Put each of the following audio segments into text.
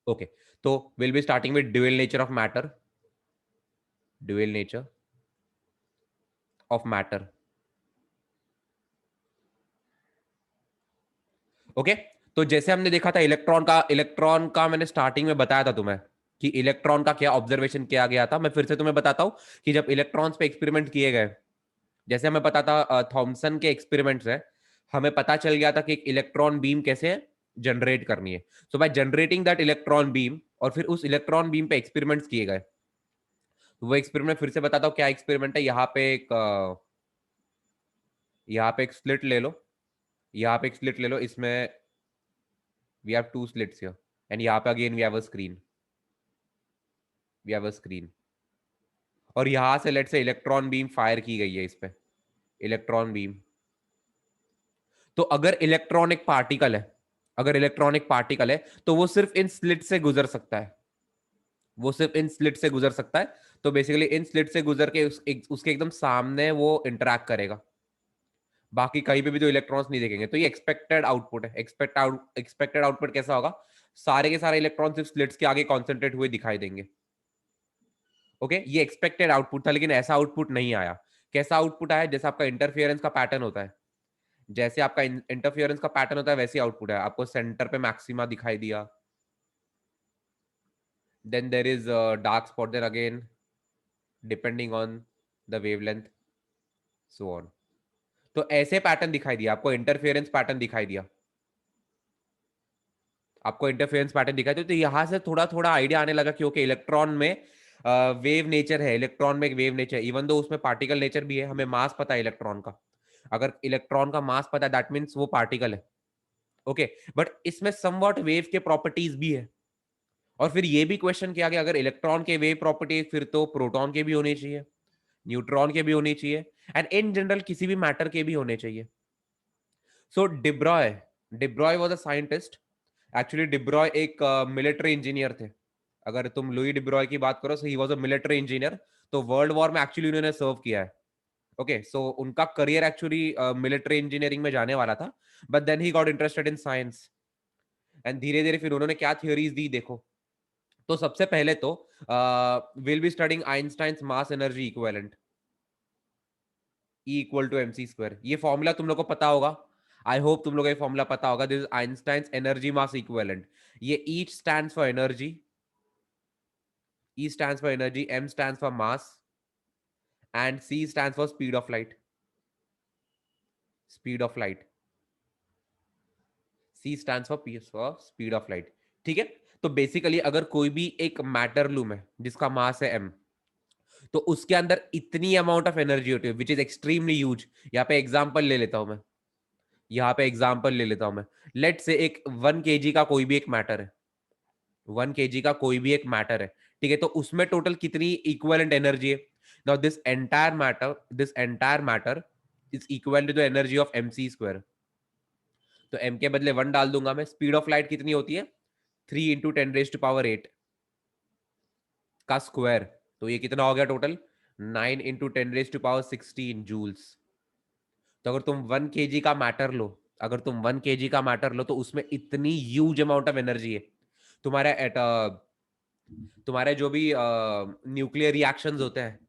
Okay, तो will be starting with dual nature of matter. Dual nature of matter. Okay, तो जैसे हमने देखा था इलेक्ट्रॉन का मैंने स्टार्टिंग में बताया था तुम्हें कि इलेक्ट्रॉन का क्या ऑब्जर्वेशन किया गया था. मैं फिर से तुम्हें बताता हूं कि जब इलेक्ट्रॉन्स पे एक्सपेरिमेंट किए गए, जैसे हमें पता था थॉमसन के एक्सपेरिमेंट्स है, हमें पता चल गया था कि एक इलेक्ट्रॉन बीम कैसे जनरेट करनी है. So by generating that electron beam, और फिर उस इलेक्ट्रॉन बीम पे एक्सपेरिमेंट्स किए गए. तो वो एक्सपेरिमेंट फिर से बताता हूँ क्या एक्सपेरिमेंट है. यहाँ पे एक स्लिट ले लो. यहाँ पे एक स्लिट ले लो. इसमें we have two slits here, and यहाँ पे again we have a screen. We have a screen. और यहां से लेट से इलेक्ट्रॉन बीम फायर की गई है इस पे. Electron beam. तो अगर इलेक्ट्रॉन एक पार्टिकल है, अगर इलेक्ट्रॉन एक पार्टिकल है, तो वो सिर्फ इन स्लिट से गुजर सकता है. वो सिर्फ इन स्लिट से गुजर सकता है. तो बेसिकली इन स्लिट से गुजर के उसके एकदम सामने वो इंटरैक्ट करेगा. बाकी कहीं पे भी तो इलेक्ट्रॉन्स नहीं देखेंगे. तो ये एक्सपेक्टेड आउटपुट है. एक्सपेक्टेड आउटपुट कैसा होगा? सारे के सारे इलेक्ट्रॉन सिर्फ स्लिट्स के आगे कॉन्सेंट्रेट हुए दिखाई देंगे. ओके, ये एक्सपेक्टेड आउटपुट था, लेकिन ऐसा आउटपुट नहीं आया. कैसा आउटपुट आया? जैसा आपका इंटरफियरेंस का पैटर्न होता है, जैसे आपका इंटरफियरेंस का पैटर्न होता है वैसे आउटपुट है. आपको सेंटर पे मैक्सिमा दिखाई दिया, then there is dark spot there again, depending on the wavelength, so on. तो ऐसे पैटर्न दिखाई दिया आपको. इंटरफियरेंस पैटर्न दिखाई दिया आपको. इंटरफेरेंस पैटर्न दिखाई दिया. तो यहां से थोड़ा थोड़ा आइडिया आने लगा, क्योंकि इलेक्ट्रॉन में वेव नेचर है. इलेक्ट्रॉन में एक वेव नेचर, इवन दो उसमें पार्टिकल नेचर भी है. हमें मास पता है इलेक्ट्रॉन का. अगर इलेक्ट्रॉन का मास पता है, दैट मीन्स वो पार्टिकल है. ओके, बट इसमें समवॉट वेव के प्रॉपर्टीज भी है. और फिर ये भी क्वेश्चन किया गया, अगर इलेक्ट्रॉन के वेव प्रॉपर्टीज, फिर तो प्रोटॉन के भी होने चाहिए, न्यूट्रॉन के भी होने चाहिए, एंड इन जनरल किसी भी मैटर के भी होने चाहिए. सो डिब्रॉय डिब्रॉय वाज अ साइंटिस्ट. एक्चुअली डिब्रॉय एक मिलिट्री इंजीनियर थे. अगर तुम लुई डिब्रॉय की बात करो, so he was a military engineer. तो वर्ल्ड वॉर में एक्चुअली उन्होंने सर्व किया है. ओके, सो उनका करियर एक्चुअली मिलिट्री इंजीनियरिंग में जाने वाला था, but then he got interested in science. And धीरे धीरे फिर उन्होंने क्या थियोरीज दी देखो. तो सबसे पहले तो will be studying Einstein's mass energy equivalent. E equal to m c square. ये फॉर्मूला तुम लोग को पता होगा. आई होप तुम लोग को ये फॉर्मूला पता होगा. This is Einstein's energy mass equivalent. ये E stands for energy, E stands for energy, M stands for mass, and C stands for speed of light. Speed of light. C stands for P for speed of light. ठीक है. तो basically अगर कोई भी एक matter loom है जिसका मास है M, तो उसके अंदर इतनी अमाउंट ऑफ एनर्जी होती है विच इज एक्सट्रीमली ह्यूज. यहाँ पे एग्जांपल ले लेता हूं मैं. यहाँ पे एग्जांपल ले लेता हूं मैं. लेट से एक 1 kg का कोई भी एक मैटर है. 1 kg का कोई भी एक मैटर है. ठीक है, तो उसमें टोटल कितनी इक्विवेलेंट एनर्जी है? Now this entire matter is equal to the energy of mc square. तो m के बदले 1 डाल दूंगा मैं. स्पीड ऑफ लाइट कितनी होती है? 3 × 10⁸ का स्क्वायर. तो ये कितना हो गया टोटल? 9 × 10⁻16 जूल्स. तो अगर तुम 1 kg का मैटर लो, अगर तुम 1 kg का मैटर लो, तो उसमें इतनी ह्यूज अमाउंट ऑफ एनर्जी है. तुम्हारे एट तुम्हारे जो भी न्यूक्लियर रिएक्शंस होते हैं,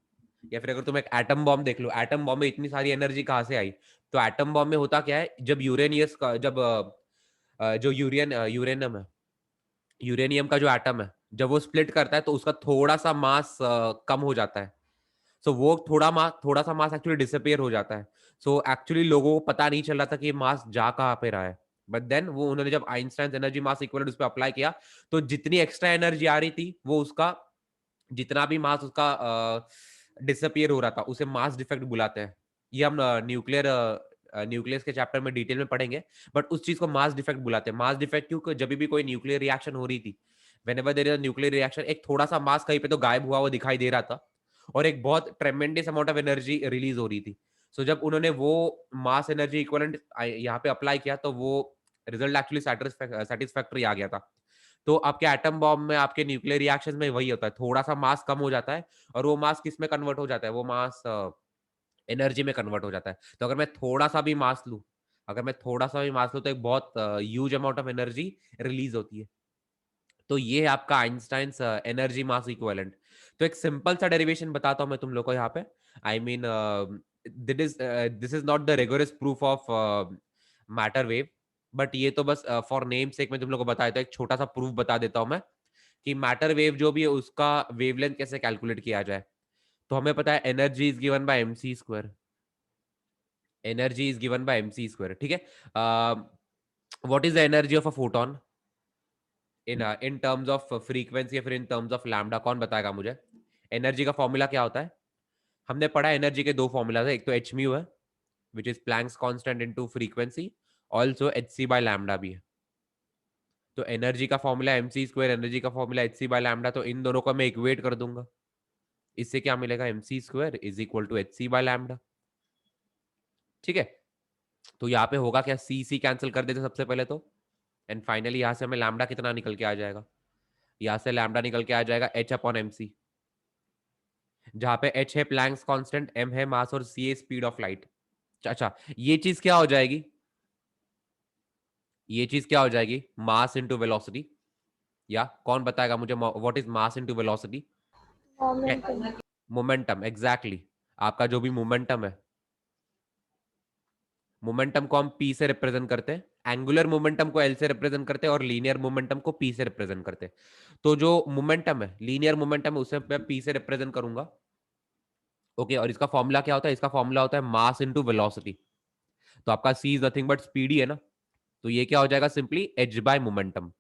या फिर अगर तुम एक एटम बॉम्ब देख लो, एटम बॉम्ब में इतनी सारी एनर्जी कहाँ से आई? तो एटम बॉम्ब में होता क्या है, जब यूरेनियस का जब जो यूरेनियम है, यूरेनियम का जो एटम है, जब वो स्प्लिट करता है तो उसका थोड़ा सा मास कम हो जाता है. सो वो थोड़ा सा मास एक्चुअली डिसअपियर हो जाता है. सो एक्चुअली लोगों को पता नहीं चल रहा था कि मास जा कहाँ पे रहा है. बट देन वो उन्होंने जब आइंस्टाइन एनर्जी मास इक्विवेलेंट उस पर अप्लाई किया, तो जितनी एक्स्ट्रा एनर्जी आ रही थी, वो उसका जितना भी मास उसका डिसअपियर हो रहा था, उसे मास डिफेक्ट बुलाते हैं. ये हम न्यूक्लियस के चैप्टर में डिटेल में पढ़ेंगे. बट उस चीज को मास डिफेक्ट बुलाते हैं. मास डिफेक्ट क्यों? जब भी कोई न्यूक्लियर रिएक्शन हो रही थी, whenever there is a nuclear reaction, एक थोड़ा सा मास कहीं पे तो गायब हुआ दिखाई दे रहा था, और एक बहुत ट्रेमेंडस अमाउंट ऑफ एनर्जी रिलीज हो रही थी. सो जब उन्होंने वो मास एनर्जी इक्विवेलेंट यहाँ पे अप्लाई किया, तो वो रिजल्ट एक्चुअली सेटिस्फैक्टरी आ गया था. तो आपके एटम बॉम्ब में, आपके न्यूक्लियर रिएक्शन में वही होता है, थोड़ा सा मास कम हो जाता है, और वो मास किस में कन्वर्ट हो जाता है? वो मास एनर्जी में कन्वर्ट हो जाता है. तो अगर मैं थोड़ा सा भी मास लूं, तो एक बहुत huge amount of energy release होती है. तो ये है आपका आइंस्टाइंस एनर्जी मास इक्विवेलेंट। तो एक सिंपल सा डेरिवेशन बताता हूं मैं तुम लोग को यहाँ पे। I mean this is not the rigorous proof of matter wave, but ये तो बस फॉर नेम सेक मैं तुम लोग को बताया था, एक छोटा सा प्रूफ बता देता हूं मैं कि मैटर वेव जो भी है उसका वेवलेंथ कैसे कैलकुलेट किया जाए। तो हमें पता है energy is given bye MC square, energy is given bye MC square, ठीक है। What is the energy of a photon in terms of frequency या फिर इन टर्म्स ऑफ लैम्डा, कौन बताएगा मुझे? एनर्जी का फॉर्मूला क्या होता है? हमने पढ़ा एनर्जी के दो फॉर्मूला है, एक तो एच म्यू है which is Planck's constant into frequency, also h c by lambda भी है। तो एनर्जी का formula m c square, energy का formula h c by lambda, तो इन दोनों को मैं इक्वेट कर दूंगा। इससे क्या मिलेगा? M c square is equal to h c by lambda, ठीक है। तो यहाँ पे होगा क्या, सी सी कैंसिल कर देते सबसे पहले तो, एंड फाइनली यहाँ से हमें लैम्डा कितना निकल के आ जाएगा? यहाँ से लैम्डा निकल के आ जाएगा एच अपॉन एम सी, जहां पे एच है प्लैंक्स कांस्टेंट, एम है मास और सी है स्पीड ऑफ लाइट। अच्छा, ये चीज क्या हो जाएगी? ये चीज क्या हो जाएगी? Mass into velocity. या कौन बताएगा मुझे what is mass into velocity? Momentum. Momentum, exactly. आपका जो भी मोमेंटम है, मोमेंटम को हम पी से रिप्रेजेंट करते हैं, एंगुलर मोमेंटम को एल से रिप्रेजेंट करते हैं और लीनियर मोमेंटम को पी से रिप्रेजेंट करते हैं। तो जो मोमेंटम है, लीनियर मोमेंटम है, उसे मैं पी से रिप्रेजेंट करूंगा। ओके, और इसका फॉर्मूला क्या होता है? इसका फॉर्मूला होता है मास इनटू वेलोसिटी। तो आपका c is nothing but speed ही है ना, तो ये क्या हो जाएगा? Simply h by momentum,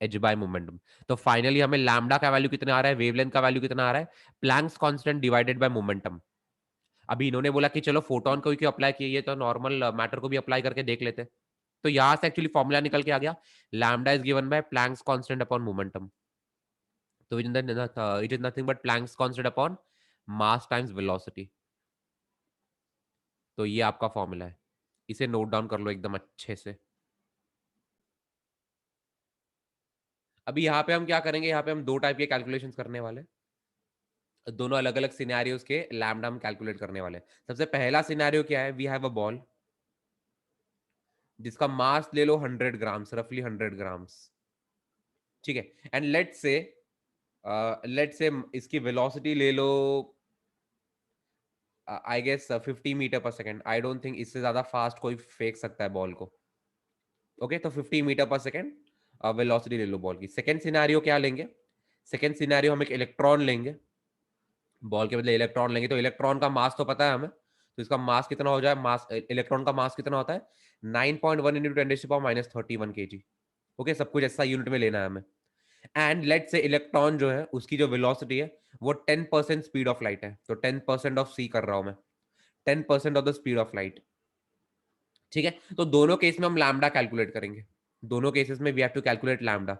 h by momentum. तो फाइनली हमें लैम्डा का वैल्यू कितना आ रहा है, वेवलेंथ का वैल्यू कितना आ रहा है? Planck's constant divided by momentum. अभी इन्होंने बोला कि चलो फोटोन को क्यों अप्लाई किए, तो नॉर्मल मैटर को भी अप्लाई करके देख लेते। तो यहां से एक्चुअली फॉर्मूला निकल के आ गया, lambda is given by Planck's constant upon momentum. तो it is nothing but Planck's constant upon mass times velocity. तो ये आपका फॉर्मूला है, इसे नोट डाउन कर लो एकदम अच्छे से। अभी यहाँ पे हम क्या करेंगे, यहाँ पे हम दो टाइप के कैलकुलेशंस करने वाले हैं। दोनों अलग अलग सिनेरियोस के लैम्डा हम कैलकुलेट करने वाले हैं। सबसे पहला सिनेरियो क्या है? वी हैव अ बॉल जिसका मास ले लो 100 ग्राम्स, रफली 100 ग्राम्स, ठीक है। एंड लेट्स से इसकी वेलोसिटी ले लो आई गेस 50 मीटर पर सेकेंड। आई डोंट थिंक इससे ज्यादा फास्ट कोई फेंक सकता है बॉल को। ओके, तो 50 मीटर पर सेकेंड वेलोसिटी ले लो बॉल की। सेकेंड सिनेरियो क्या लेंगे? सेकेंड सिनेरियो हम एक इलेक्ट्रॉन लेंगे, बॉल के बदले इलेक्ट्रॉन लेंगे। तो इलेक्ट्रॉन का मास तो पता है हमें, तो इसका मास कितना हो जाए? मास, इलेक्ट्रॉन का मास कितना होता है? 9.1 इंटू 10⁻³ ओके, सब कुछ ऐसा यूनिट में लेना है हमें। एंड लेट से इलेक्ट्रॉन जो है उसकी जो वेलोसिटी है वो 10% स्पीड ऑफ लाइट है, तो 10% ऑफ सी कर रहा हूं मैं, 10% of the speed of light, ठीक है। तो दोनों केस में हम लैम्डा कैलकुलेट करेंगे, दोनों केसेस में we have to calculate lambda.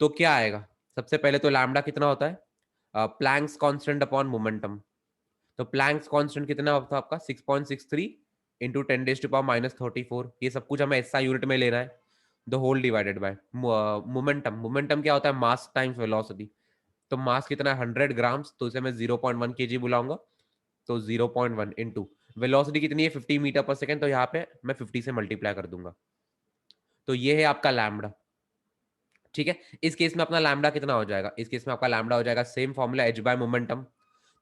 तो क्या आएगा? सबसे पहले तो लैम्डा कितना होता है? Planck's constant upon momentum. तो प्लैंक्स कांस्टेंट कितना होता है आपका? 6.63 इंटू 10⁻34। ये सब कुछ हमें ऐसा यूनिट में लेना है, the whole divided by momentum. Momentum क्या होता है? Mass times velocity. तो मास कितना है? 100 ग्राम्स, तो इसे मैं 0.1 kg बुलाऊंगा। तो 0.1 इंटू वेलोसिटी कितनी है? 50 मीटर पर सेकेंड, तो यहाँ पे मैं 50 से मल्टीप्लाई कर दूंगा। तो ये है आपका लैम्डा, ठीक है। इस केस में अपना लैम्डा कितना हो जाएगा? इस केस में आपका लैम्डा हो जाएगा same formula, h by momentum.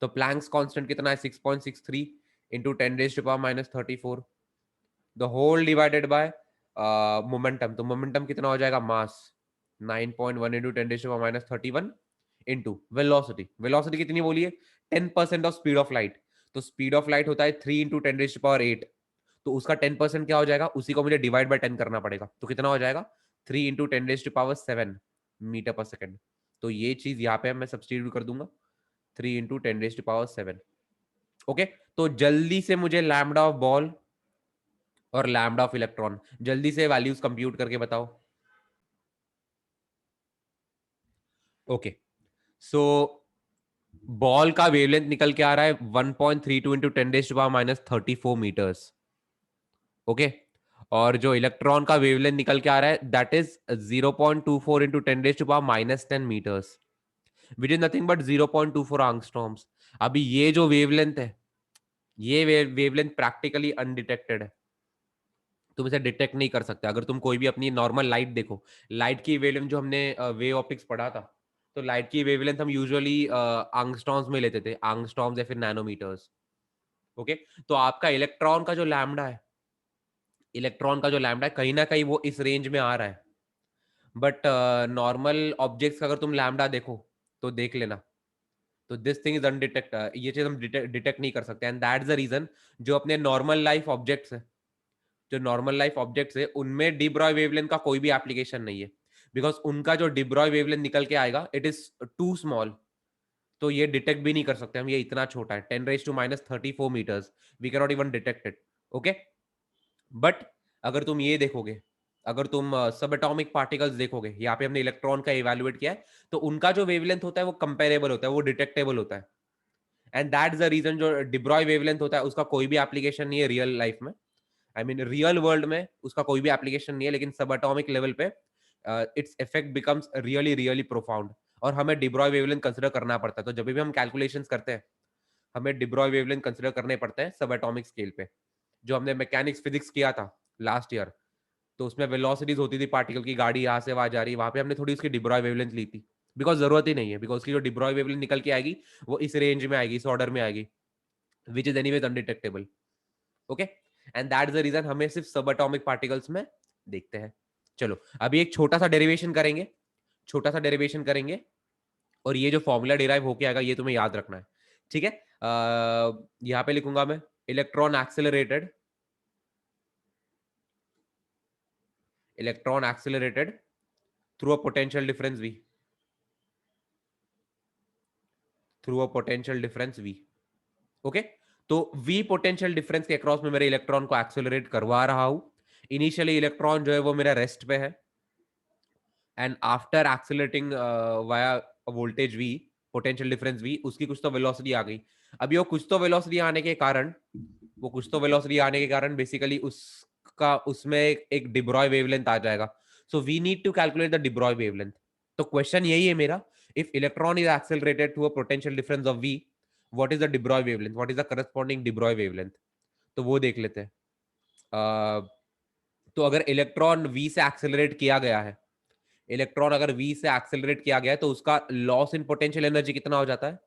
तो प्लैंक्स कांस्टेंट कितना है? 6.63 into 10⁻34, the whole divided by momentum. तो मोमेंटम कितना हो जाएगा? Mass 9.1 into 10⁻31 into velocity. Velocity कितनी बोलिए? 10% ऑफ स्पीड ऑफ लाइट। तो स्पीड ऑफ लाइट होता है 3 इंटू 10⁸ तो उसका 10% क्या हो जाएगा? उसी को मुझे डिवाइड बाय 10 करना पड़ेगा, तो कितना हो जाएगा? 3 इंटू 10⁻7 मीटर पर सेकेंड। तो ये चीज यहाँ पे मैं सब्सटीट्यूट कर दूंगा, 3 इंटू 10⁻7। ओके, तो जल्दी से मुझे लैम्डा ऑफ बॉल और लैम्डा ऑफ इलेक्ट्रॉन जल्दी से वैल्यूज कंप्यूट करके बताओ। ओके, सो बॉल का वेवलेंथ निकल के आ रहा है 1.32 इंटू 10⁻34 मीटर्स, ओके। और जो इलेक्ट्रॉन का वेवलेंथ निकल के आ रहा है that is 0.24 into 10⁻10 meters, which is nothing but 0.24 angstroms. अभी ये जो वेवलेंथ है, ये वेवलेंथ प्रैक्टिकली अनडिटेक्टेड है, तुम इसे डिटेक्ट नहीं कर सकते। अगर तुम कोई भी अपनी नॉर्मल लाइट देखो, लाइट की वेवलेंथ जो हमने वेव ऑप्टिक्स पढ़ा था, तो लाइट की वेवलेंथ हम यूजुअली एंगस्ट्रॉम्स में लेते थे, एंगस्ट्रॉम्स या फिर नैनोमीटर्स। ओके, तो आपका इलेक्ट्रॉन का जो लैम्डा है, इलेक्ट्रॉन का जो लैम्डा है, कहीं ना कहीं वो इस रेंज में आ रहा है। बट नॉर्मल ऑब्जेक्ट्स का अगर तुम लैम्डा देखो तो देख लेना, तो दिस थिंग इज अनडिटेक्ट, ये चीज हम डिटेक्ट नहीं कर सकते। एंड दैट्स द रीजन जो अपने नॉर्मल लाइफ ऑब्जेक्ट्स है, जो नॉर्मल लाइफ ऑब्जेक्ट्स है, उनमें डिब्रॉय वेवलेंथ का कोई भी एप्लीकेशन नहीं है, बिकॉज उनका जो डिब्रॉय वेवलेंथ निकल के आएगा इट इज टू स्मॉल। तो ये डिटेक्ट भी नहीं कर सकते हम, ये इतना छोटा है, 10⁻⁻34 metres, we can not even detect it. Okay, but अगर तुम ये देखोगे, अगर तुम सब एटॉमिक पार्टिकल्स देखोगे, यहाँ पे हमने इलेक्ट्रॉन का इवेल्युएट किया है, तो उनका जो वेवलेंथ होता है वो कंपेरेबल होता है, वो डिटेक्टेबल होता है। एंड दैट्स द रीजन जो डिब्रॉय वेवलेंथ होता है उसका कोई भी एप्लीकेशन नहीं है रियल लाइफ में, आई मीन रियल वर्ल्ड में उसका कोई भी एप्लीकेशन नहीं है, लेकिन सब एटॉमिक लेवल पे its effect becomes really really profound. और हमें डिब्रॉय वेवलेंथ कंसिडर करना पड़ता है, तो जब भी हम कैलकुलेशंस करते हैं हमें डिब्रॉय वेवलेंथ कंसिडर करने पड़ते हैं सब एटॉमिक स्केल पे। जो हमने मैकेनिक्स फिजिक्स किया था लास्ट ईयर, तो उसमें वेलोसिटीज होती थी पार्टिकल की, गाड़ी यहाँ से वहां जा रही है, वहां पे हमने थोड़ी उसकी डिब्रॉय वेवलेंथ ली थी, बिकॉज जरूरत ही नहीं है, बिकॉज उसकी जो डिब्रॉय वेवलेंथ निकल के आएगी वो इस रेंज में आएगी, इस ऑर्डर में आएगी, which is anyways undetectable. Okay, and that is the reason हमें सिर्फ सब एटॉमिक पार्टिकल्स में देखते हैं। चलो अभी एक छोटा सा डेरिवेशन करेंगे, छोटा सा डेरिवेशन करेंगे, और ये जो फॉर्मूला डिराइव होके आएगा ये तुम्हें याद रखना है, ठीक है। यहाँ पे लिखूंगा मैं, electron accelerated, electron accelerated through a potential difference v, through a potential difference v। Okay, तो v पोटेंशियल डिफरेंस के अक्रॉस में मेरे इलेक्ट्रॉन को एक्सेलरेट करवा रहा हूं। इनिशियली इलेक्ट्रॉन जो है वो मेरा रेस्ट पे है, and after accelerating via voltage v, potential difference v, उसकी कुछ तो वेलोसिटी आ गई। अभी वो कुछ तो वेलोसिटी आने के कारण, वो कुछ तो वेलोसिटी आने के कारण बेसिकली उसका उसमें एक डिब्रॉय वेवलेंथ आ जाएगा। So we need to calculate the de Broglie wavelength. तो क्वेश्चन यही है मेरा, if electron is accelerated to a potential difference of v, what is the de Broglie wavelength, what is the corresponding de Broglie wavelength. तो वो देख लेते हैं। तो अगर इलेक्ट्रॉन v से एक्सेलरेट किया गया है, इलेक्ट्रॉन अगर v से एक्सेलरेट किया गया है तो उसका लॉस इन पोटेंशियल एनर्जी कितना हो जाता है,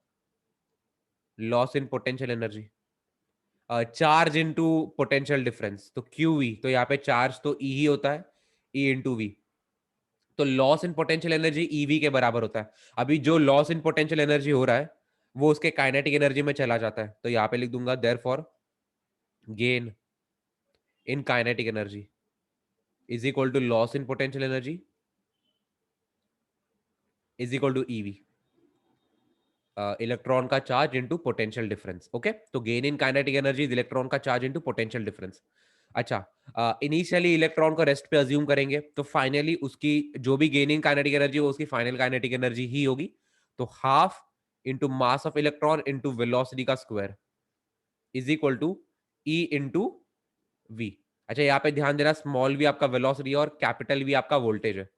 loss in potential energy, charge into potential difference, तो क्यू वी, तो यहाँ पे चार्ज तो ई ही होता है, ई इंटू वी, तो loss in potential energy EV के बराबर होता है। अभी जो लॉस इन पोटेंशियल एनर्जी हो रहा है वो उसके काइनेटिक एनर्जी में चला जाता है, तो यहाँ पे लिख दूंगा therefore gain in kinetic energy is equal to loss in potential energy is equal to eV, electron का charge into potential difference. Okay, तो gain in kinetic energy is electron का चार्ज इनटू पोटेंशियल डिफरेंस। अच्छा, initially electron को rest पे assume करेंगे, तो finally उसकी जो भी गेनिंग काइनेटिक एनर्जी वो उसकी फाइनल काइनेटिक एनर्जी ही होगी। तो half into mass of electron into velocity का square is equal to e into V. अच्छा, यहाँ पे ध्यान देना, स्मॉल वी आपका वेलोसिटी और कैपिटल वी आपका वोल्टेज है।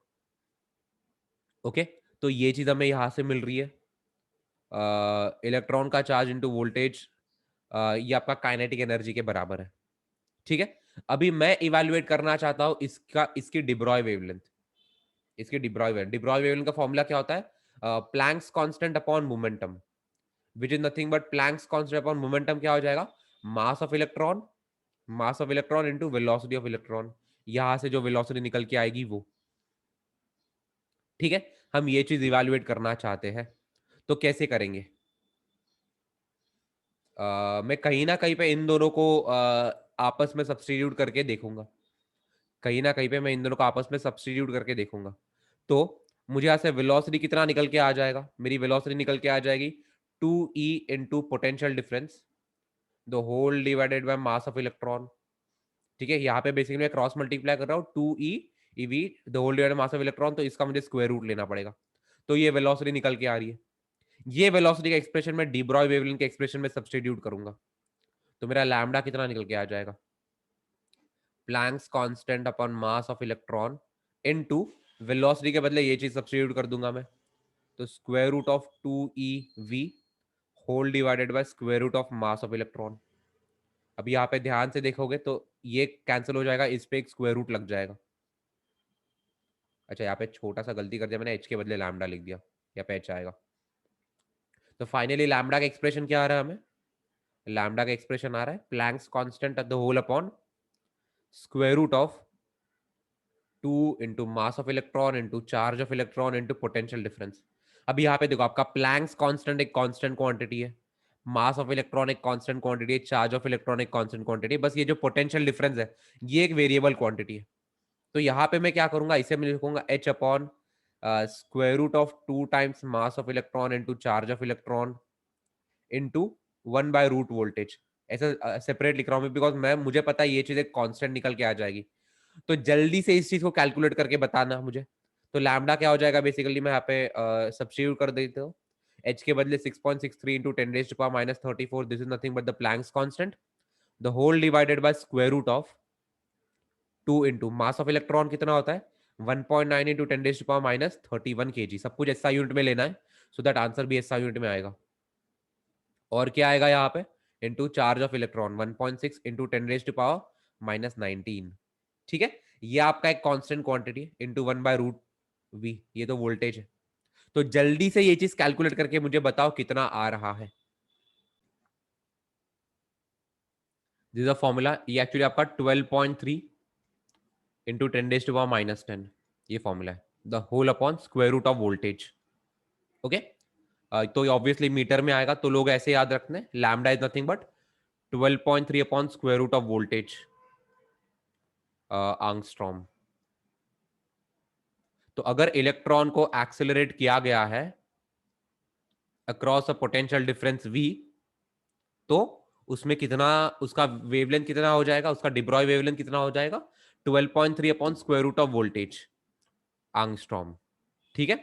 ओके, तो ये चीज हमें यहां से मिल रही है, इलेक्ट्रॉन का चार्ज इंटू वोल्टेज, ये आपका काइनेटिक एनर्जी के बराबर है। ठीक है, अभी मैं इवेल्युएट करना चाहता हूं इसका, इसकी डिब्रॉय वेवलेंथ, इसकी डिब्रॉय वेवलेंथ का फॉर्मूला क्या होता है, Planck's constant upon momentum, which is nothing but Planck's constant upon momentum क्या हो जाएगा, मास of electron, mass of electron into velocity of electron, यहां से जो वेलोसिटी निकल के आएगी वो। ठीक है, हम ये चीज इवेल्युएट करना चाहते हैं, तो कैसे करेंगे। मैं कहीं ना कहीं पे इन दोनों को आपस में सब्स्टिट्यूट करके देखूंगा, कहीं ना कहीं पे मैं इन दोनों को आपस में सब्स्टिट्यूट करके देखूंगा। तो मुझे यहाँ से वेलोसिटी कितना निकल के आ जाएगा, मेरी वेलोसिटी निकल के आ जाएगी 2e into potential difference the whole divided by mass of electron. ठीक है, यहाँ पे बेसिकली मैं क्रॉस मल्टीप्लाई कर रहा हूँ, 2e EV the whole divided mass of electron, तो इसका मुझे स्क्वायर रूट लेना पड़ेगा। तो ये वेलोसिटी निकल के आ रही है, ये वेलोसिटी का एक्सप्रेशन मैं डी ब्रॉय वेवलेंथ के एक्सप्रेशन में सब्स्टिट्यूट करूंगा, तो मेरा लैम्डा कितना निकल के आ जाएगा, Planck's constant upon mass of electron into velocity के बदले ये चीज सब्स्टिट्यूट कर दूंगा मैं, तो square root of 2e v whole divided by square root of mass of electron. अभी यहाँ पे ध्यान से देखोगे तो ये कैंसिल हो जाएगा, इस पे एक स्क्वायर रूट लग जाएगा। अच्छा यहाँ पे छोटा सा गलती कर दिया मैंने, एच के बदले लैम्डा लिख दिया, यहाँ पे एच आएगा। तो फाइनली लैम्डा का एक्सप्रेशन क्या आ रहा है हमें? लैम्डा का एक्सप्रेशन आ रहा है Planck's constant at the whole upon square root of 2 into mass of electron into charge of electron into potential difference. अब यहाँ पे देखो आपका प्लैंक्स कांस्टेंट एक कांस्टेंट क्वांटिटी है, मास ऑफ इलेक्ट्रॉन एक कांस्टेंट क्वांटिटी है, चार्ज ऑफ इलेक्ट्रॉन एक कांस्टेंट क्वांटिटी है, बस ये जो पोटेंशियल डिफरेंस है ये एक वेरिएबल क्वांटिटी है। तो यहाँ पे मैं क्या करूंगा, इसे मैं लिखूंगा h upon square root of 2 times mass of electron into charge of electron into 1/रूट वोल्टेज। ऐसा सेपरेट लिख रहा हूँ बिकॉज मैं मुझे पता है ये चीज एक कांस्टेंट निकल के आ जाएगी। तो जल्दी से इस चीज को कैलकुलेट करके बताना मुझे। तो लैम्डा क्या हो जाएगा, बेसिकली मैं यहाँ पे सब्स्टिट्यूट कर देता हूँ। एच के बदले 6.63 into 10⁻34, this is nothing but the Planck's constant, the whole divided by square root of 2 into mass of electron कितना होता है 1.9 इंटू 10⁻31 kg। सब कुछ एसआई यूनिट में लेना है सो दैट आंसर भी एसआई यूनिट में आएगा। और क्या आएगा यहाँ पे, into charge of electron 1.6 into 10⁻19। ठीक है, ये आपका एक कांस्टेंट क्वांटिटी है इंटू 1/√v, ये तो वोल्टेज है। तो जल्दी से ये चीज कैलकुलेट करके मुझे बताओ कितना आ रहा है। दिस अ फॉर्मूला, ये एक्चुअली आपका 12.3 इंटू 10⁻10, ये फॉर्मूला है, the whole upon square root of voltage. Okay, तो ऑब्वियसली मीटर में आएगा, तो लोग ऐसे याद रखने, lambda is nothing but 12.3 upon square root of voltage angstrom. तो अगर इलेक्ट्रॉन को एक्सेलरेट किया गया है across a potential difference v, तो उसमें कितना, उसका वेवलेंथ कितना हो जाएगा, उसका डिब्रॉय वेवलेंथ कितना हो जाएगा 12.3 upon square root of voltage angstrom. ठीक है,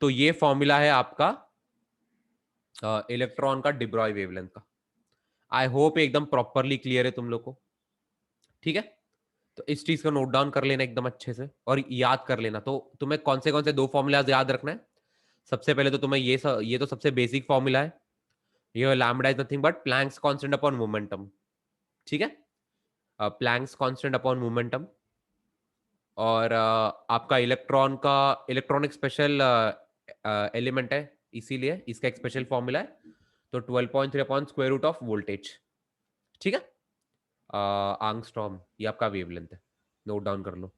तो ये फॉर्मूला है आपका इलेक्ट्रॉन का डिब्रॉय वेवलेंथ का। आई होप एकदम प्रॉपरली क्लियर है तुम लोग को। ठीक है, तो इस चीज को नोट डाउन कर लेना एकदम अच्छे से और याद कर लेना। तो तुम्हें कौन से दो फॉर्मूलाज याद रखना है? सबसे पहले तो तुम्हें ये तो सबसे बेसिक फॉर्मूला है, ये lambda is nothing but Planck's constant upon momentum. ठीक है, प्लैंक्स कांस्टेंट अपॉन मोमेंटम। और आपका इलेक्ट्रॉन का इलेक्ट्रॉनिक स्पेशल एलिमेंट है, इसीलिए इसका एक स्पेशल फॉर्मूला है, तो 12.3 upon square root of voltage. ठीक है, आंगस्ट्रॉम, ये आपका वेवलेंथ है, नोट डाउन कर लो।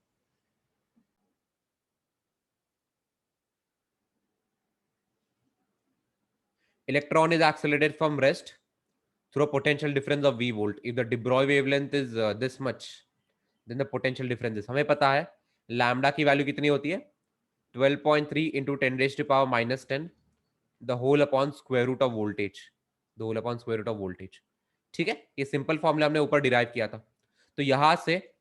Electron is accelerated from rest through a potential difference of v volt. If the de Broglie wavelength is this much, then the potential difference is, हमें पता है lambda की वैल्यू कितनी होती है 12.3 into 10⁻−10 the whole upon square root of voltage, the whole upon square root of voltage. ठीक है, ये सिंपल फॉर्मूला हमने ऊपर डिराइव किया था। तो यहां से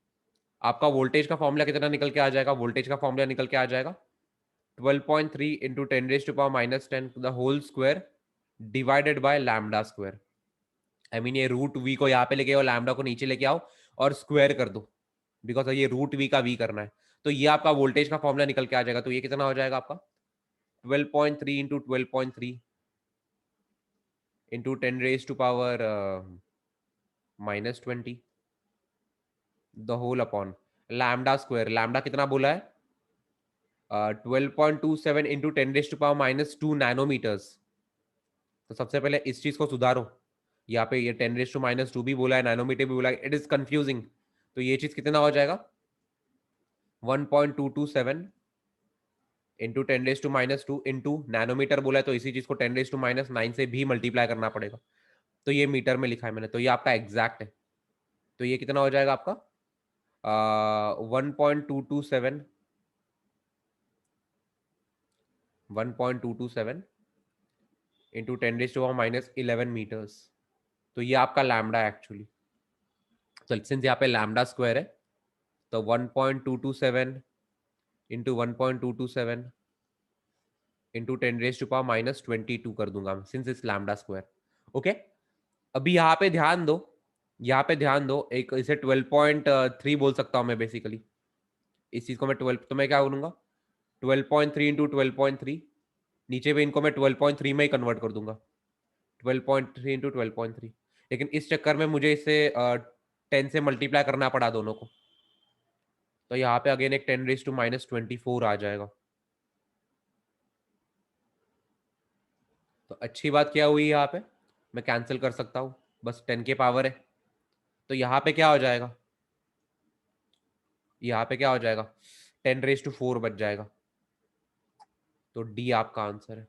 आपका वोल्टेज का फॉर्मूला कितना निकल के आ जाएगा, वोल्टेज का फॉर्मूला निकल के आ जाएगा 12.3 into 10⁻−10 the whole square divided by lambda square. I mean ये रूट वी को यहाँ पे लेके आओ, लैम्डा को नीचे लेके आओ और स्क्वायर कर दो, बिकॉज ये रूट वी का वी करना है। तो ये आपका वोल्टेज का फॉर्मूला निकल के आ जाएगा। तो ये कितना हो जाएगा आपका 12.3 into 12.3 into 10⁻−20 the whole upon lambda square. Lambda कितना बोला है 12.27 इंटू 10⁻−2 नैनोमीटर्स। तो सबसे पहले इस चीज को सुधारो, यहाँ पे ये 10⁻² भी बोला है, नैनोमीटर भी बोला है, इट इज कंफ्यूजिंग। तो ये चीज कितना हो जाएगा 1.227 इंटू 10⁻² इंटू नैनोमीटर बोला है, तो इसी चीज को 10⁻⁹ से भी मल्टीप्लाई करना पड़ेगा। तो ये मीटर में लिखा है मैंने, तो ये आपका एग्जैक्ट है। तो ये कितना हो जाएगा आपका 1.227 इंटू 10⁻11 मीटर्स। तो ये आपका लैम्डा एक्चुअली, तो सिंस यहाँ पे लैम्डा स्क्वायर है तो 1.227 इंटू 1.227 इंटू 10⁻22 कर दूंगा since it's lambda square. Okay, अभी यहाँ पे ध्यान दो, यहाँ पे ध्यान दो, एक इसे 12.3 बोल सकता हूँ मैं बेसिकली। इस चीज को मैं 12, तो मैं क्या बोलूंगा 12.3 इंटू 12.3, नीचे पे इनको मैं 12.3 में ही कन्वर्ट कर दूंगा, 12.3 इंटू 12.3। लेकिन इस चक्कर में मुझे इसे 10 से मल्टीप्लाई करना पड़ा दोनों को, तो यहाँ पे अगेन एक 10⁻24 आ जाएगा। तो अच्छी बात क्या हुई यहाँ पे, मैं कैंसिल कर सकता हूँ, बस 10 के पावर है। तो यहाँ पे क्या हो जाएगा, यहाँ पे क्या हो जाएगा, 10⁻4 बच जाएगा। तो डी आपका आंसर है।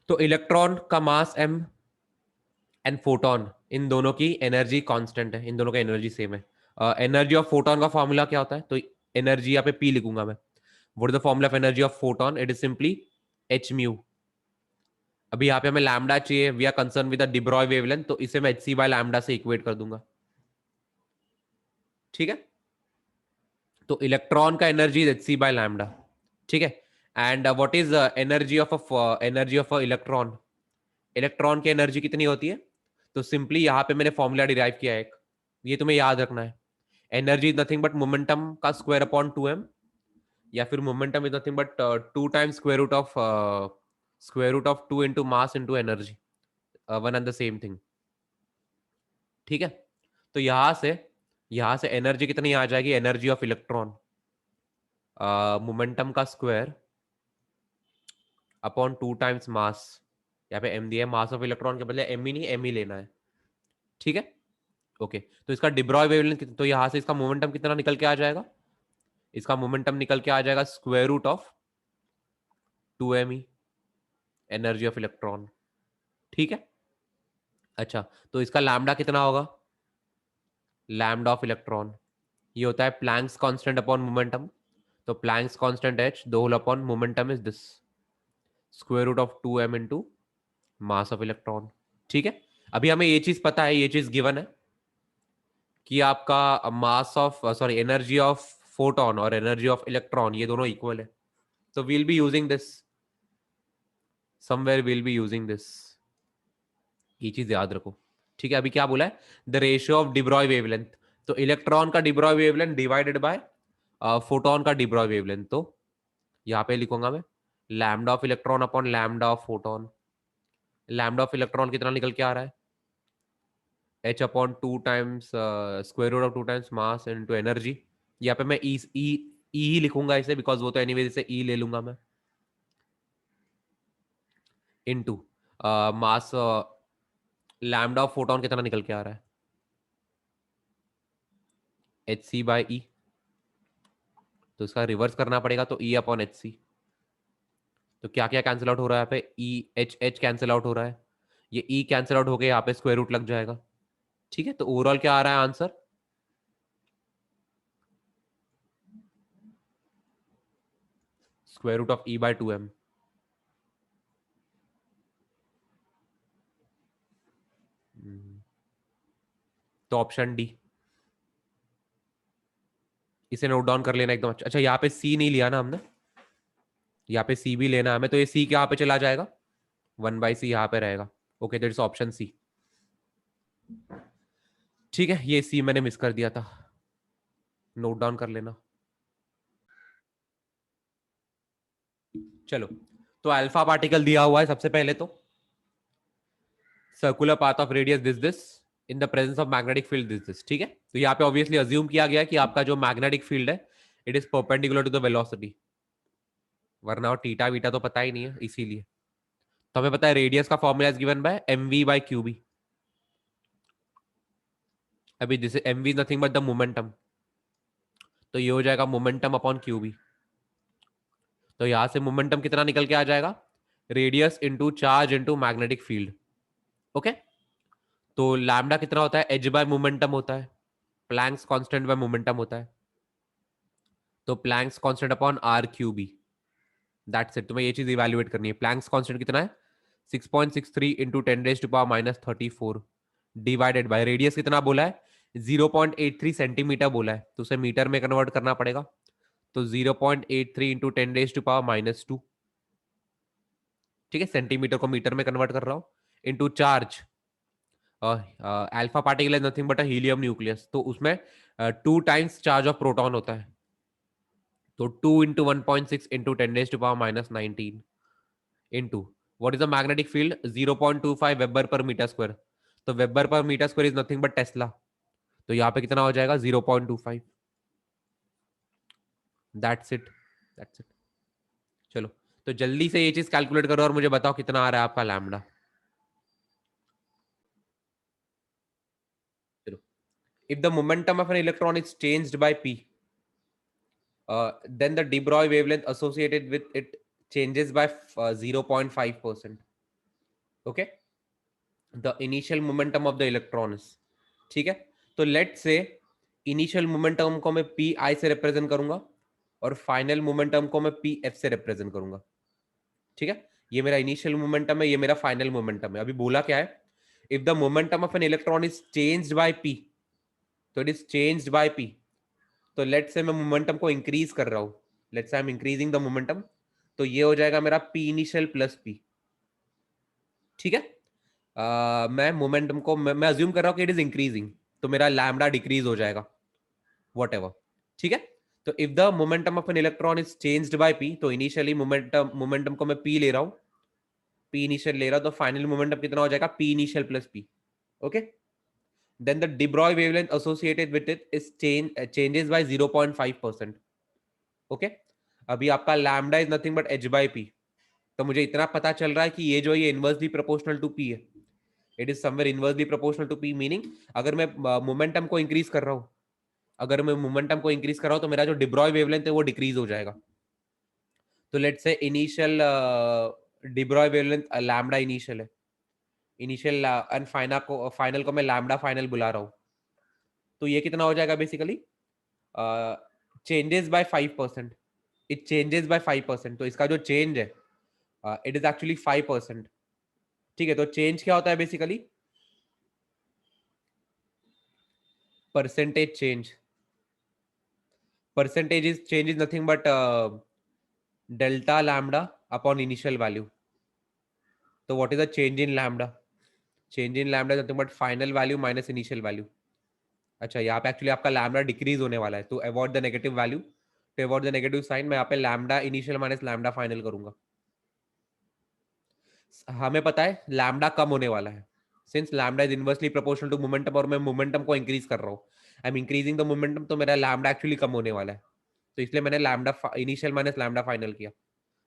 तो इलेक्ट्रॉन का मास m एंड फोटोन, इन दोनों की एनर्जी कांस्टेंट है, इन दोनों का एनर्जी सेम है। एनर्जी ऑफ फोटोन का फॉर्मूला क्या होता है, तो एनर्जी यहाँ पे पी लिखूंगा मैं। What is the formula of energy of photon, it is simply h mu. अभी यहाँ पे हमें लैम्डा चाहिए, we are concern with the de Broglie wavelength, तो इसे मैं एच सी बाय लैम्डा से इक्वेट कर दूंगा। ठीक है, तो इलेक्ट्रॉन का energy is h c by lambda. ठीक है, and what is energy of electron, electron की एनर्जी कितनी होती है, तो सिंपली यहाँ पे मैंने फॉर्मूला डिराइव किया है एक, ये तुम्हें याद रखना है। Energy is nothing but momentum का स्क्वायर अपॉन 2m, या फिर momentum is nothing but 2 times square root of 2 into mass into energy, one and the same thing. ठीक है, तो यहां से एनर्जी कितनी आ जाएगी, एनर्जी ऑफ इलेक्ट्रॉन मोमेंटम का स्क्वायर अपॉन 2 टाइम्स मास, यहाँ पे एम दिया है, मास ऑफ इलेक्ट्रॉन के बदले एम ही नहीं एम ही लेना है। ठीक है, ओके, तो इसका डिब्रॉय वेवलेंथ, तो यहां से इसका मोमेंटम कितना निकल के आ जाएगा, इसका मोमेंटम निकल के आ जाएगा square root of 2m, energy of electron. ठीक है, अच्छा, तो इसका लैम्डा कितना होगा, लैम्डा ऑफ इलेक्ट्रॉन, ये होता है प्लैंक्स कांस्टेंट अपॉन मोमेंटम, तो Planck's constant h the whole upon momentum is this square root of 2m into mass of electron. ठीक है, अभी हमें ये चीज पता है, ये चीज गिवन है कि आपका mass of sorry energy of photon और एनर्जी ऑफ इलेक्ट्रॉन ये दोनों इक्वल है, तो we'll be using this, somewhere we'll be using this, ये चीज याद रखो। ठीक है, अभी क्या बोला है, the ratio of de Broglie wavelength, तो इलेक्ट्रॉन का de Broglie wavelength divided by photon का डिब्रॉय वेवलेंथ, तो यहाँ पे लिखूंगा मैं lambda of electron upon lambda of photon. Lambda of electron कितना निकल के आ रहा है, h upon 2 times square root of 2 times mass into energy, यहाँ पे मैं ई ही लिखूंगा इसे, बिकॉज वो तो एनीवेज इसे ई ले लूंगा मैं, into mass lambda of photon कितना निकल के आ रहा है, एच सी बाई ई, तो इसका रिवर्स करना पड़ेगा, तो ई अपॉन एच सी, तो क्या क्या कैंसिल आउट हो रहा है यहाँ पे, E H H cancel out हो रहा है, ये ई कैंसिल आउट होके यहाँ पे स्क्वायर रूट लग जाएगा। ठीक है, तो ओवरऑल क्या आ रहा है answer, square root of e by 2m। तो ऑप्शन डी, इसे नोट डाउन कर लेना एकदम। अच्छा अच्छा, यहाँ पे सी नहीं लिया ना हमने, यहाँ पे सी भी लेना है हमें, तो ये सी यहाँ पे चला जाएगा, 1/c यहाँ पे रहेगा। Okay, that's option C. ठीक है, ये सी मैंने मिस कर दिया था, नोट डाउन कर लेना। चलो, तो अल्फा पार्टिकल दिया हुआ है सबसे पहले, तो circular path of radius this in the presence of magnetic field this. ठीक है, तो यहाँ पे ऑब्वियसली अज्यूम किया गया कि आपका जो मैग्नेटिक फील्ड है it is perpendicular to the velocity, वरना और टीटा वीटा तो पता ही नहीं है, इसीलिए। तो हमें पता है रेडियस का formula is given by m v by q B. अभी this m v nothing but the momentum, तो ये हो जाएगा मोमेंटम अपॉन क्यू बी। तो यहां से मोमेंटम कितना निकल के आ जाएगा, radius into charge into magnetic field. Okay, तो लैम्डा कितना होता है, एच बाय मोमेंटम होता है, प्लैंक्स कांस्टेंट बाय मोमेंटम होता है, तो Planck's constant upon r q B, that's it. तुम्हें ये चीज इवेल्युएट करनी है, प्लैंक्स कांस्टेंट कितना है, 6.63 इंटू 10⁻⁻³ डिवाइडेड बाय रेडियस कितना बोला है, 0.83 सेंटीमीटर बोला है, तो उसे मीटर में कन्वर्ट करना पड़ेगा, तो 0.83 इंटू 10⁻²। ठीक है, सेंटीमीटर को मीटर में कन्वर्ट कर रहा हूं, into charge, alpha particle is nothing but a helium nucleus, तो उसमें 2 टाइम्स चार्ज ऑफ प्रोटॉन होता है, तो 2 into 1.6 into 10⁻⁻19 into what is the magnetic field? 0.25 weber per metre square. तो weber per metre square is nothing but tesla. तो यहाँ पे कितना हो जाएगा? 0.25। That's it, that's it. चलो, तो जल्दी से ये चीज कैलकुलेट करो और मुझे बताओ कितना आ रहा है आपका लैम्डा। चलो, if the momentum of an electron is changed by p, then the de Broglie wavelength associated with it changes by 0.5%. Okay, the initial momentum of the electron is, ठीक है। तो लेट से इनिशियल मोमेंटम को मैं P I से represent करूंगा और final momentum को मैं पी एफ से रिप्रेजेंट करूंगा, ठीक है। ये मेरा इनिशियल मोमेंटम है, ये मेरा फाइनल मोमेंटम है। अभी बोला क्या है? If the momentum of an electron is changed by p, तो it is changed by p. तो लेट से मैं मोमेंटम को इंक्रीज कर रहा हूं, लेट से आई एम इंक्रीजिंग द मोमेंटम, तो ये हो जाएगा मेरा पी इनिशियल प्लस पी, ठीक है। मैं मोमेंटम को मैं अज्यूम कर रहा हूं कि इट इज इंक्रीजिंग, तो मेरा लैम्डा डिक्रीज हो जाएगा, वॉट एवर, ठीक है। तो if the momentum of an electron is changed by p, तो इनिशियली मोमेंटम को मैं पी ले रहा हूं, पी इनिशियल ले रहा हूं, तो फाइनल मोमेंटम कितना हो जाएगा? P initial plus P. Okay, then the de Broglie wavelength associated with it is changes by 0.5%. Okay, अभी आपका lambda is nothing but H by P. तो मुझे इतना पता चल रहा है कि ये जो ये इनवर्सली प्रोपोर्शनल टू पी है, it is somewhere inversely proportional to p, meaning अगर मैं मोमेंटम को इंक्रीज कर रहा हूं, अगर मैं मोमेंटम को इंक्रीज कर रहा हूं तो मेरा जो de Broglie वेवलेंथ है वो डिक्रीज हो जाएगा। तो let's say initial de Broglie wavelength lambda initial है, इनिशियल एंड फाइनल को मैं लैम्डा फाइनल बुला रहा हूं, तो ये कितना हो जाएगा basically? Changes by 5%, it changes by 5%। तो इसका जो चेंज है इट इज एक्चुअली 5%, ठीक है। तो चेंज क्या होता है basically? Percentage change, percentage is change is nothing but delta lambda upon initial value. तो what is the change in lambda? Change in lambda nothing but final value minus initial value. अच्छा, यहाँ पे actually आपका lambda decrease होने वाला है, तो avoid the negative value, to avoid the negative sign मैं यहाँ पे lambda initial minus lambda final करूंगा। हमें पता है लैम्डा कम होने वाला है, since lambda is inversely proportional to momentum और मैं मोमेंटम को इंक्रीज कर रहा हूँ, I am increasing the momentum, तो मेरा लैम्डा एक्चुअली कम होने वाला है। तो इसलिए मैंने lambda initial minus lambda final किया,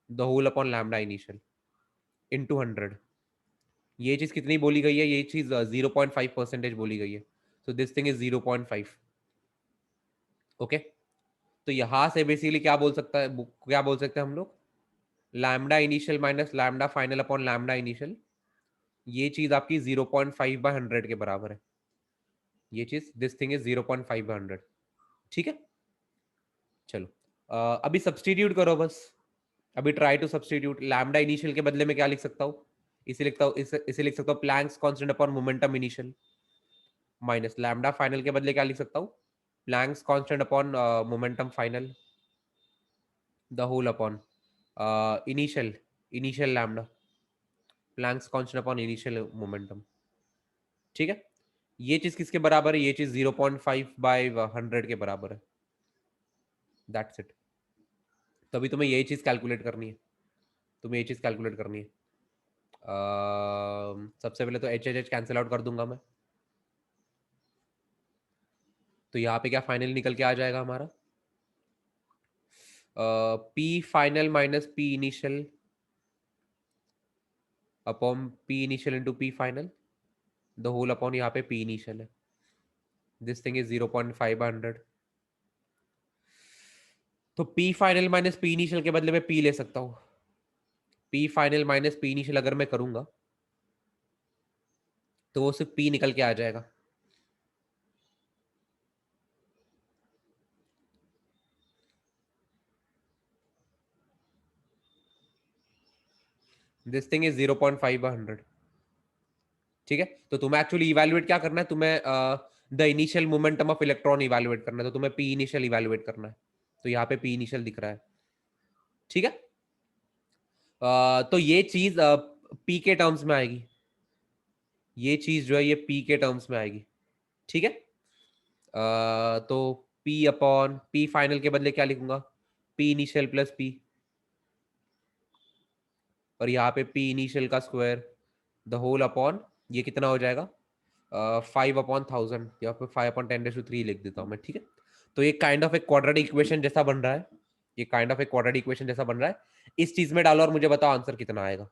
the whole upon lambda initial into 100। ये चीज कितनी बोली गई है? ये चीज 0.5% बोली गई है, so this thing is 0.5। Okay, तो यहां से बेसिकली क्या बोल सकता है, क्या बोल सकते हैं हम लोग? Lambda initial minus lambda final upon lambda initial, ये चीज आपकी 0.5/100 के बराबर है। ये चीज दिस थिंग इज 0.5/100, ठीक है। चलो, अभी सब्सटीट्यूट करो बस। अभी try to substitute. Lambda initial के बदले में क्या लिख सकता हूँ? इसे लिखता हूँ, इसे लिख सकता हूँ Planck's constant upon momentum initial, minus lambda final के बदले क्या लिख सकता हूँ? Planck's constant upon momentum final, the whole upon initial, initial lambda, Planck's constant upon initial momentum, ठीक है। ये चीज किसके बराबर है? ये चीज 0.5/100 के बराबर है, दैट्स इट। तभी तुम्हें यही चीज कैलकुलेट करनी है, तुम्हें ये चीज कैलकुलेट करनी है। सबसे पहले तो H H H cancel out कर दूंगा मैं, तो यहाँ पे क्या फाइनल निकल के आ जाएगा हमारा? P final minus p initial upon p initial into p final, the whole upon यहाँ पे पी इनिशियल है, दिस थिंग इज 0.5/100। तो p final minus p initial के बदले में पी ले सकता हूँ, p final minus p initial अगर मैं करूंगा तो वो सिर्फ पी निकल के आ जाएगा। दिस थिंग इज 0.5/100, ठीक है। तो तुम्हें एक्चुअली इवेल्युएट क्या करना है? तुम्हें the initial momentum of electron evaluate करना है, तो तुम्हें पी इनिशियल इवेल्युएट करना है। तो यहाँ पे पी इनिशियल दिख रहा है, ठीक है। तो ये चीज पी के टर्म्स में आएगी, ये चीज जो है ये पी के टर्म्स में आएगी, ठीक है। तो पी अपॉन पी फाइनल के बदले क्या लिखूंगा? पी इनिशियल प्लस पी, और यहाँ पे पी इनिशियल का स्क्वायर द होल अपॉन ये कितना हो जाएगा 5/1000 या फिर 5/10⁻³ लिख देता हूँ मैं, ठीक है। तो ये काइंड ऑफ एक क्वाड्रेटिक इक्वेशन जैसा बन रहा है, ये काइंड ऑफ एक क्वाड्रेटिक इक्वेशन जैसा बन रहा है। इस चीज में डालो और मुझे बताओ आंसर कितना आएगा।